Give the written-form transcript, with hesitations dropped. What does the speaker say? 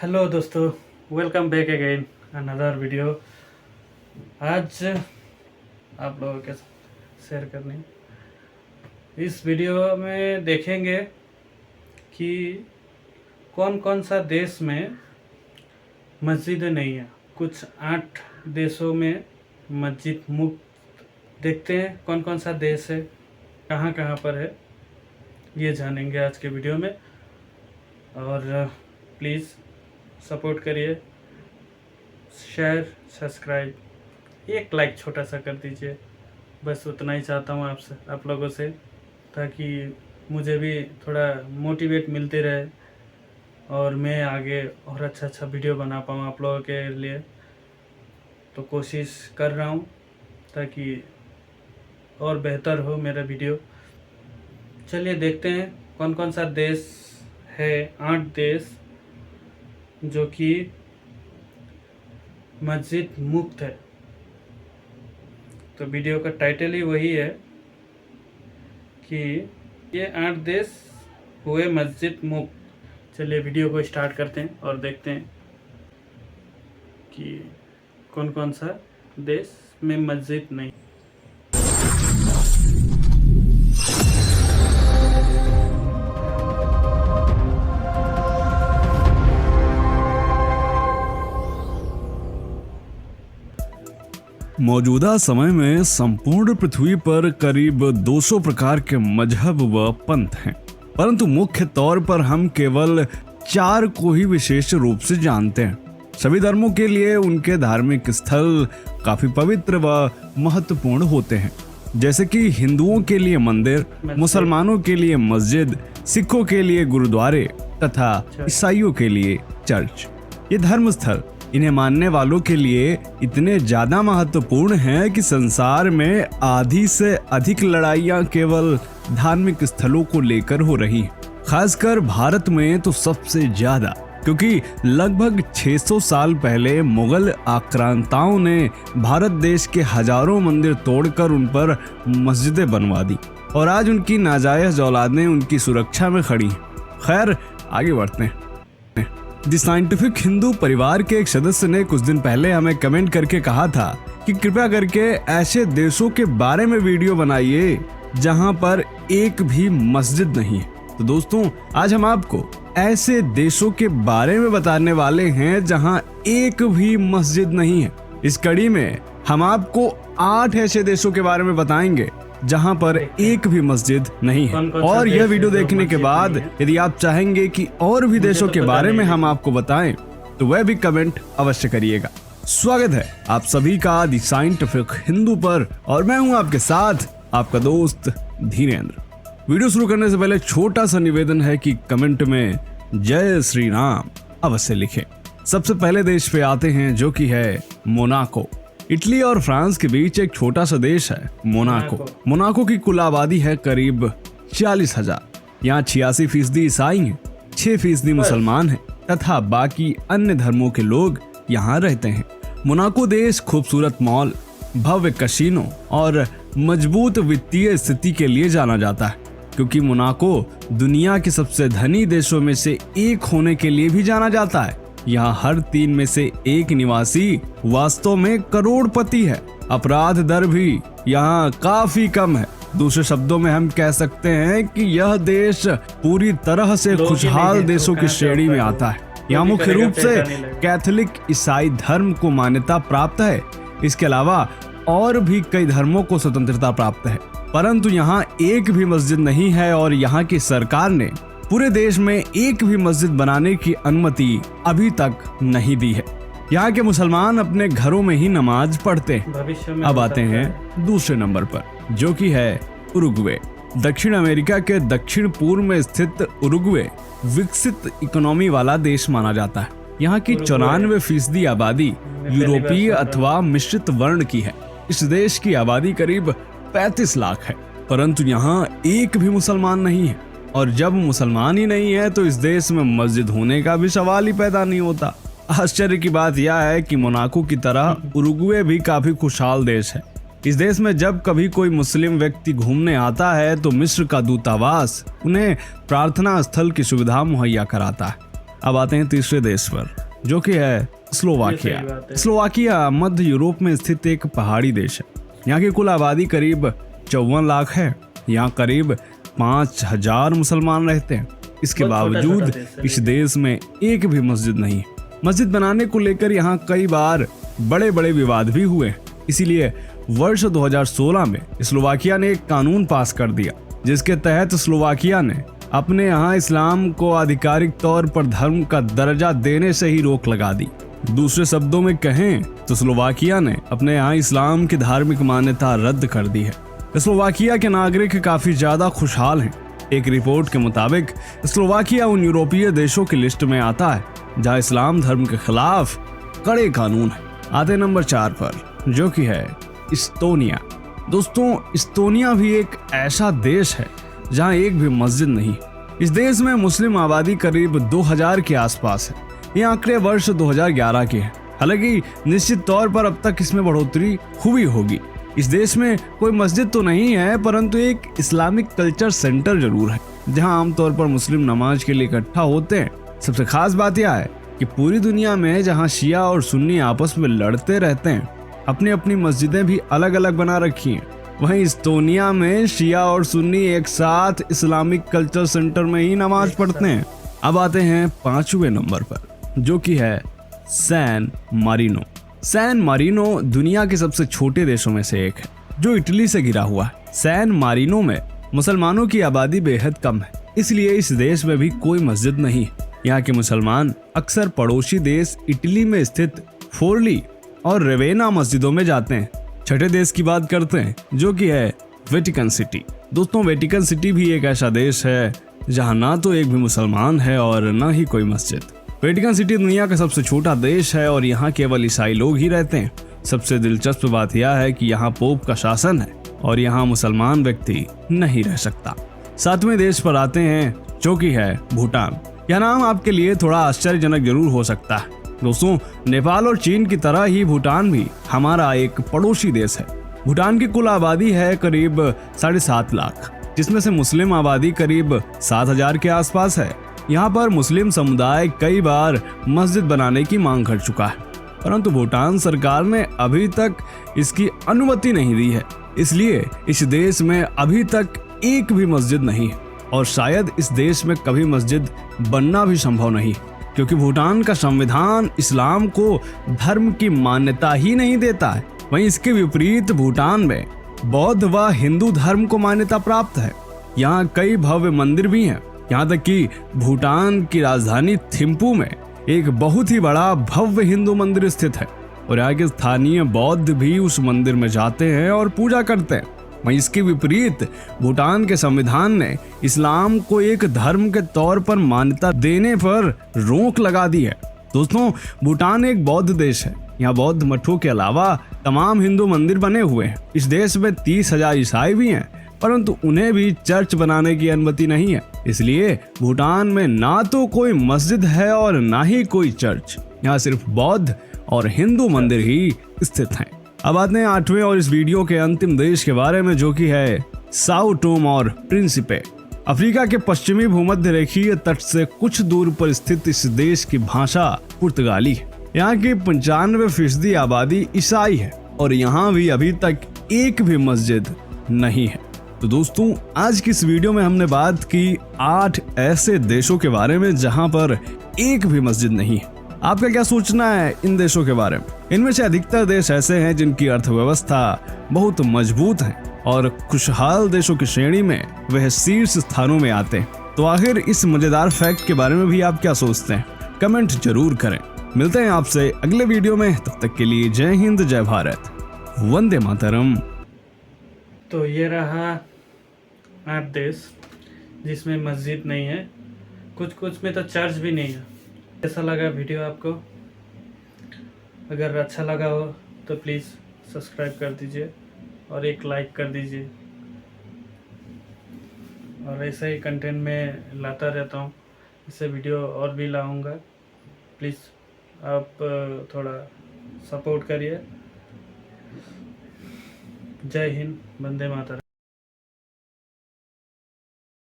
Hello दोस्तों, welcome back again another video. आज आप लोगों के साथ शेयर करनी, इस वीडियो में देखेंगे कि कौन कौन सा देश में मस्जिदें नहीं है। कुछ 8 देशों में मस्जिद मुक्त। देखते हैं कौन कौन सा देश है, कहाँ कहाँ पर है, ये जानेंगे आज के वीडियो में। और प्लीज़ सपोर्ट करिए, शेयर सब्सक्राइब, एक लाइक छोटा सा कर दीजिए। बस उतना ही चाहता हूँ आपसे, आप लोगों से, ताकि मुझे भी थोड़ा मोटिवेट मिलते रहे और मैं आगे और अच्छा वीडियो बना पाऊँ आप लोगों के लिए। तो कोशिश कर रहा हूँ ताकि और बेहतर हो मेरा वीडियो। चलिए देखते हैं कौन कौन सा देश है। 8 देश जो कि मस्जिद मुक्त है। तो वीडियो का टाइटल ही वही है कि ये 8 देश हुए मस्जिद मुक्त। चलिए वीडियो को स्टार्ट करते हैं और देखते हैं कि कौन कौन सा देश में मस्जिद नहीं। मौजूदा समय में संपूर्ण पृथ्वी पर करीब 200 प्रकार के मजहब व पंथ हैं, परंतु मुख्य तौर पर हम केवल 4 को ही विशेष रूप से जानते हैं। सभी धर्मों के लिए उनके धार्मिक स्थल काफी पवित्र व महत्वपूर्ण होते हैं, जैसे कि हिंदुओं के लिए मंदिर, मुसलमानों के लिए मस्जिद, सिखों के लिए गुरुद्वारे तथा ईसाइयों के लिए चर्च। ये धर्म स्थल इन्हें मानने वालों के लिए इतने ज्यादा महत्वपूर्ण हैं कि संसार में आधी से अधिक लड़ाइयां केवल धार्मिक स्थलों को लेकर हो रही हैं। खासकर भारत में तो सबसे ज्यादा, क्योंकि लगभग 600 साल पहले मुगल आक्रांताओं ने भारत देश के हजारों मंदिर तोड़कर उन पर मस्जिदें बनवा दी और आज उनकी नाजायज औलादें उनकी सुरक्षा में खड़ी हैं। खैर, आगे बढ़ते हैं। द साइंटिफिक हिंदू परिवार के एक सदस्य ने कुछ दिन पहले हमें कमेंट करके कहा था कि कृपया करके ऐसे देशों के बारे में वीडियो बनाइए जहां पर एक भी मस्जिद नहीं है। तो दोस्तों, आज हम आपको ऐसे देशों के बारे में बताने वाले हैं जहां एक भी मस्जिद नहीं है। इस कड़ी में हम आपको 8 ऐसे देशों के बारे में बताएंगे जहां पर एक भी मस्जिद नहीं है। और यह वीडियो देखने के बाद यदि आप चाहेंगे कि और भी देशों के बारे में हम आपको बताएं तो वह भी कमेंट अवश्य करिएगा। स्वागत है आप सभी का द साइंटिफिक हिंदू पर, और मैं हूं आपके साथ आपका दोस्त धीरेन्द्र। वीडियो शुरू करने से पहले छोटा सा निवेदन है कि कमेंट में जय श्री राम अवश्य लिखें। सबसे पहले देश पे आते हैं जो कि है मोनाको। इटली और फ्रांस के बीच एक छोटा सा देश है मोनाको। मोनाको की कुल आबादी है करीब 40,000। यहाँ 86% ईसाई हैं, 6% मुसलमान हैं तथा बाकी अन्य धर्मों के लोग यहाँ रहते हैं। मोनाको देश खूबसूरत मॉल, भव्य कैसीनो और मजबूत वित्तीय स्थिति के लिए जाना जाता है, क्योंकि मोनाको दुनिया के सबसे धनी देशों में से एक होने के लिए भी जाना जाता है। यहाँ हर 3 में से 1 निवासी वास्तव में करोड़पति है। अपराध दर भी यहाँ काफी कम है। दूसरे शब्दों में हम कह सकते हैं कि यह देश पूरी तरह से खुशहाल देशों की श्रेणी में आता है। यहाँ मुख्य रूप से कैथोलिक ईसाई धर्म को मान्यता प्राप्त है। इसके अलावा और भी कई धर्मों को स्वतंत्रता प्राप्त है, परंतु यहाँ एक भी मस्जिद नहीं है और यहाँ की सरकार ने पूरे देश में एक भी मस्जिद बनाने की अनुमति अभी तक नहीं दी है। यहाँ के मुसलमान अपने घरों में ही नमाज पढ़ते हैं। अब आते हैं दूसरे नंबर पर, जो कि है उरुग्वे। दक्षिण अमेरिका के दक्षिण पूर्व में स्थित उरुग्वे विकसित इकोनॉमी वाला देश माना जाता है। यहाँ की 94% आबादी यूरोपीय अथवा मिश्रित वर्ण की है। इस देश की आबादी करीब 35 लाख है, परंतु यहाँ एक भी मुसलमान नहीं है। और जब मुसलमान ही नहीं है तो इस देश में मस्जिद होने का भी सवाल ही पैदा नहीं होता। आश्चर्य की बात यह है कि मोनाको की तरह उरुग्वे भी काफी खुशहाल देश है। इस देश में जब कभी कोई मुस्लिम व्यक्ति घूमने आता है तो मिस्र का दूतावास उन्हें प्रार्थना स्थल की सुविधा मुहैया कराता है। अब आते हैं तीसरे देश पर, जो कि है ये सही स्लोवाकिया। बात है। स्लोवाकिया मध्य यूरोप में स्थित एक पहाड़ी देश है। यहाँ की कुल आबादी करीब 54 लाख है। यहाँ करीब 5000 मुसलमान रहते हैं। इसके बहुत छोटा-छोटा बावजूद देश है इस देश में एक भी मस्जिद नहीं है। मस्जिद बनाने को लेकर यहाँ कई बार बड़े बड़े विवाद भी हुए। इसीलिए वर्ष 2016 में स्लोवाकिया ने एक कानून पास कर दिया, जिसके तहत स्लोवाकिया ने अपने यहाँ इस्लाम को आधिकारिक तौर पर धर्म का दर्जा देने से ही रोक लगा दी। दूसरे शब्दों में कहें तो स्लोवाकिया ने अपने यहाँ इस्लाम की धार्मिक मान्यता रद्द कर दी है। स्लोवाकिया के नागरिक काफी ज्यादा खुशहाल हैं। एक रिपोर्ट के मुताबिक स्लोवाकिया उन यूरोपीय देशों की लिस्ट में आता है जहां इस्लाम धर्म के खिलाफ कड़े कानून है। आते नंबर 4 पर, जो कि है इस्टोनिया। दोस्तों, इस्टोनिया भी एक ऐसा देश है जहां एक भी मस्जिद नहीं। इस देश में मुस्लिम आबादी करीब 2000 के आसपास है। ये आंकड़े वर्ष 2011 के हैं। हालांकि निश्चित तौर पर अब तक इसमें बढ़ोतरी हुई होगी। इस देश में कोई मस्जिद तो नहीं है, परंतु एक इस्लामिक कल्चर सेंटर जरूर है, जहां आमतौर पर मुस्लिम नमाज के लिए इकट्ठा होते हैं। सबसे खास बात यह है कि पूरी दुनिया में जहां शिया और सुन्नी आपस में लड़ते रहते हैं, अपनी अपनी मस्जिदें भी अलग अलग बना रखी हैं। वहीं इस्टोनिया में शिया और सुन्नी एक साथ इस्लामिक कल्चर सेंटर में ही नमाज पढ़ते हैं। अब आते हैं 5वें नंबर पर, जो कि है सैन मारिनो। सैन मारिनो दुनिया के सबसे छोटे देशों में से एक है, जो इटली से घिरा हुआ है। सैन मारिनो में मुसलमानों की आबादी बेहद कम है, इसलिए इस देश में भी कोई मस्जिद नहीं है। यहाँ के मुसलमान अक्सर पड़ोसी देश इटली में स्थित फोरली और रेवेना मस्जिदों में जाते हैं। छठे देश की बात करते हैं, जो कि है वेटिकन सिटी। दोस्तों, वेटिकन सिटी भी एक ऐसा देश है जहाँ ना तो एक भी मुसलमान है और ना ही कोई मस्जिद। वेटिकन सिटी दुनिया का सबसे छोटा देश है और यहाँ केवल ईसाई लोग ही रहते हैं। सबसे दिलचस्प बात यह है कि यहाँ पोप का शासन है और यहाँ मुसलमान व्यक्ति नहीं रह सकता। 7वें देश पर आते हैं, जो कि है भूटान। यह नाम आपके लिए थोड़ा आश्चर्यजनक जरूर हो सकता है। दोस्तों, नेपाल और चीन की तरह ही भूटान भी हमारा एक पड़ोसी देश है। भूटान की कुल आबादी है करीब 7.5 लाख, जिसमें से मुस्लिम आबादी करीब 7000 के आसपास है। यहाँ पर मुस्लिम समुदाय कई बार मस्जिद बनाने की मांग कर चुका है, परंतु भूटान सरकार ने अभी तक इसकी अनुमति नहीं दी है। इसलिए इस देश में अभी तक एक भी मस्जिद नहीं है और शायद इस देश में कभी मस्जिद बनना भी संभव नहीं, क्योंकि भूटान का संविधान इस्लाम को धर्म की मान्यता ही नहीं देता है। वहीं इसके विपरीत भूटान में बौद्ध व हिंदू धर्म को मान्यता प्राप्त है। यहाँ कई भव्य मंदिर भी हैं। यहाँ तक कि भूटान की राजधानी थिम्पू में एक बहुत ही बड़ा भव्य हिंदू मंदिर स्थित है और यहाँ के स्थानीय बौद्ध भी उस मंदिर में जाते हैं और पूजा करते हैं। वहीं इसके विपरीत भूटान के संविधान ने इस्लाम को एक धर्म के तौर पर मान्यता देने पर रोक लगा दी है। दोस्तों, भूटान एक बौद्ध देश है। यहाँ बौद्ध मठों के अलावा तमाम हिंदू मंदिर बने हुए हैं। इस देश में 30,000 ईसाई भी हैं, परंतु उन्हें भी चर्च बनाने की अनुमति नहीं है। इसलिए भूटान में ना तो कोई मस्जिद है और ना ही कोई चर्च। यहाँ सिर्फ बौद्ध और हिंदू मंदिर ही स्थित हैं। अब आते हैं 8वें और इस वीडियो के अंतिम देश के बारे में, जो कि है साओ टोम और प्रिंसिपे। अफ्रीका के पश्चिमी भूमध्य रेखीय तट से कुछ दूर पर स्थित इस देश की भाषा पुर्तगाली है। यहाँ की 95% आबादी ईसाई है और यहाँ भी अभी तक एक भी मस्जिद नहीं है। तो दोस्तों, आज की इस वीडियो में हमने बात की 8 ऐसे देशों के बारे में जहाँ पर एक भी मस्जिद नहीं है। आपका क्या सोचना है इन देशों के बारे में? इनमें से अधिकतर देश ऐसे हैं जिनकी अर्थव्यवस्था बहुत मजबूत है और खुशहाल देशों की श्रेणी में वह शीर्ष स्थानों में आते हैं। तो आखिर इस मजेदार फैक्ट के बारे में भी आप क्या सोचते हैं? कमेंट जरूर करें। मिलते हैं आपसे अगले वीडियो में, तब तक के लिए जय हिंद, जय भारत, वंदे मातरम। तो ये रहा 8 देश जिसमें मस्जिद नहीं है, कुछ में तो चर्च भी नहीं है। कैसा लगा वीडियो आपको? अगर अच्छा लगा हो तो प्लीज़ सब्सक्राइब कर दीजिए और एक लाइक कर दीजिए। और ऐसा ही कंटेंट में लाता रहता हूँ, इससे वीडियो और भी लाऊंगा। प्लीज़ आप थोड़ा सपोर्ट करिए। जय हिंद, वंदे मातरम।